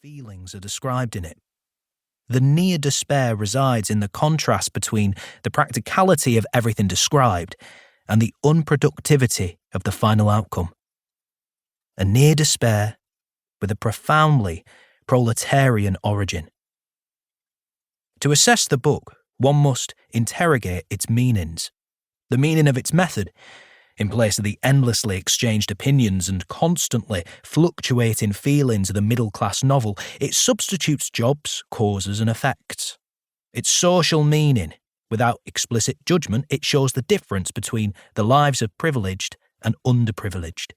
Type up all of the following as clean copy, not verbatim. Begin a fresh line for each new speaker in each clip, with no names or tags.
feelings are described in it. The near despair resides in the contrast between the practicality of everything described and the unproductivity of the final outcome. A near despair with a profoundly proletarian origin. To assess the book, one must interrogate its meanings, the meaning of its method, in place of the endlessly exchanged opinions and constantly fluctuating feelings of the middle-class novel. It substitutes jobs, causes and effects. Its social meaning, without explicit judgment, it shows the difference between the lives of privileged and underprivileged.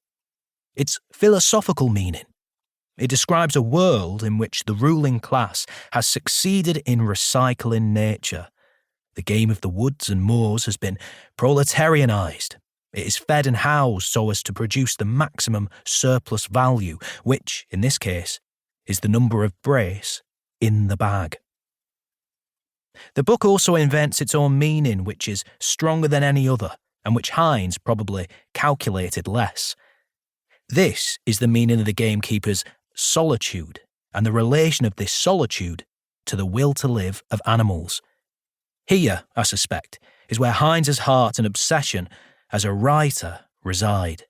Its philosophical meaning, it describes a world in which the ruling class has succeeded in recycling nature. The game of the woods and moors has been proletarianised. It is fed and housed so as to produce the maximum surplus value, which, in this case, is the number of brace in the bag. The book also invents its own meaning, which is stronger than any other, and which Hines probably calculated less. This is the meaning of the Gamekeeper's solitude, and the relation of this solitude to the will to live of animals. Here, I suspect, is where Hines's heart and obsession as a writer reside.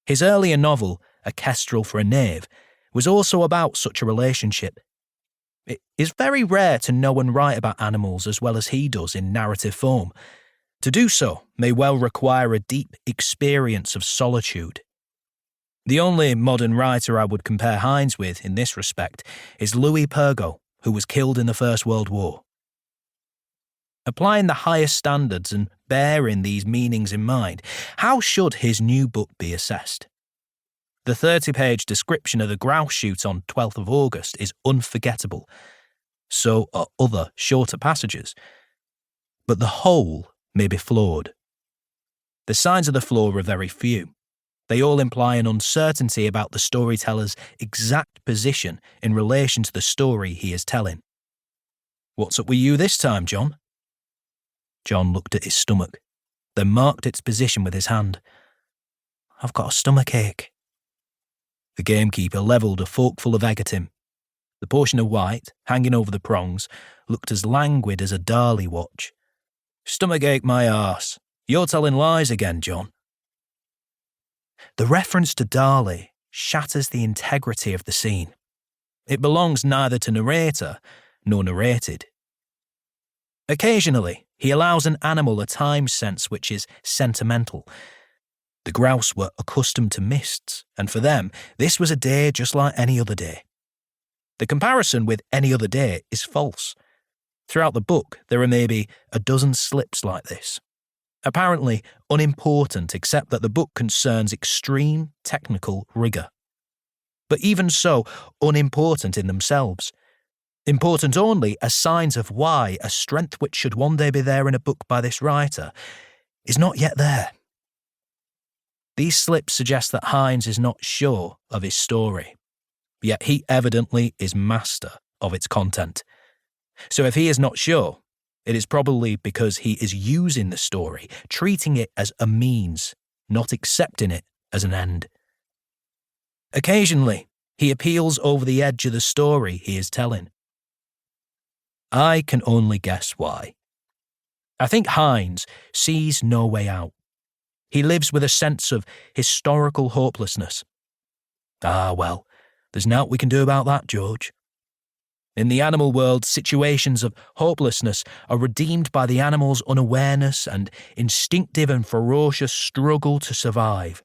His earlier novel, A Kestrel for a Knave, was also about such a relationship. It is very rare to know and write about animals as well as he does in narrative form. To do so may well require a deep experience of solitude. The only modern writer I would compare Hines with in this respect is Louis Pergaud, who was killed in the First World War. Applying the highest standards and bearing these meanings in mind, how should his new book be assessed? The 30-page description of the grouse shoot on 12th of August is unforgettable. So are other shorter passages. But the whole may be flawed. The signs of the flaw are very few. They all imply an uncertainty about the storyteller's exact position in relation to the story he is telling. "What's up with you this time, John?" John looked at his stomach, then marked its position with his hand. "I've got a stomachache." The Gamekeeper levelled a forkful of egg at him. The portion of white, hanging over the prongs, looked as languid as a Darley watch. "Stomachache my arse. You're telling lies again, John." The reference to Darley shatters the integrity of the scene. It belongs neither to narrator nor narrated. Occasionally, he allows an animal a time sense which is sentimental. The grouse were accustomed to mists, and for them, this was a day just like any other day. The comparison with any other day is false. Throughout the book, there are maybe a dozen slips like this. Apparently unimportant, except that the book concerns extreme technical rigour. But even so, unimportant in themselves. Important only as signs of why a strength which should one day be there in a book by this writer is not yet there. These slips suggest that Hines is not sure of his story, yet he evidently is master of its content. So if he is not sure, it is probably because he is using the story, treating it as a means, not accepting it as an end. Occasionally, he appeals over the edge of the story he is telling. I can only guess why. I think Hines sees no way out. He lives with a sense of historical hopelessness. Ah, well, there's naught we can do about that, George. In the animal world, situations of hopelessness are redeemed by the animal's unawareness and instinctive and ferocious struggle to survive.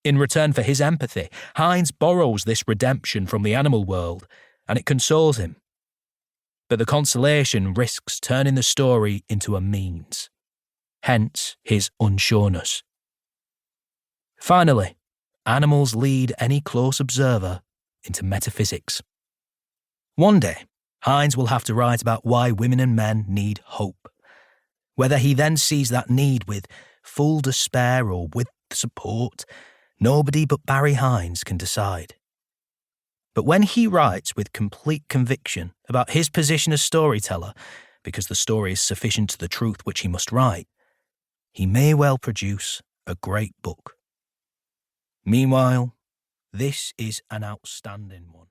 In return for his empathy, Hines borrows this redemption from the animal world, and it consoles him. But the consolation risks turning the story into a means. Hence his unsureness. Finally, animals lead any close observer into metaphysics. One day, Hines will have to write about why women and men need hope. Whether he then sees that need with full despair or with support, nobody but Barry Hines can decide. But when he writes with complete conviction about his position as storyteller, because the story is sufficient to the truth which he must write, he may well produce a great book. Meanwhile, this is an outstanding one.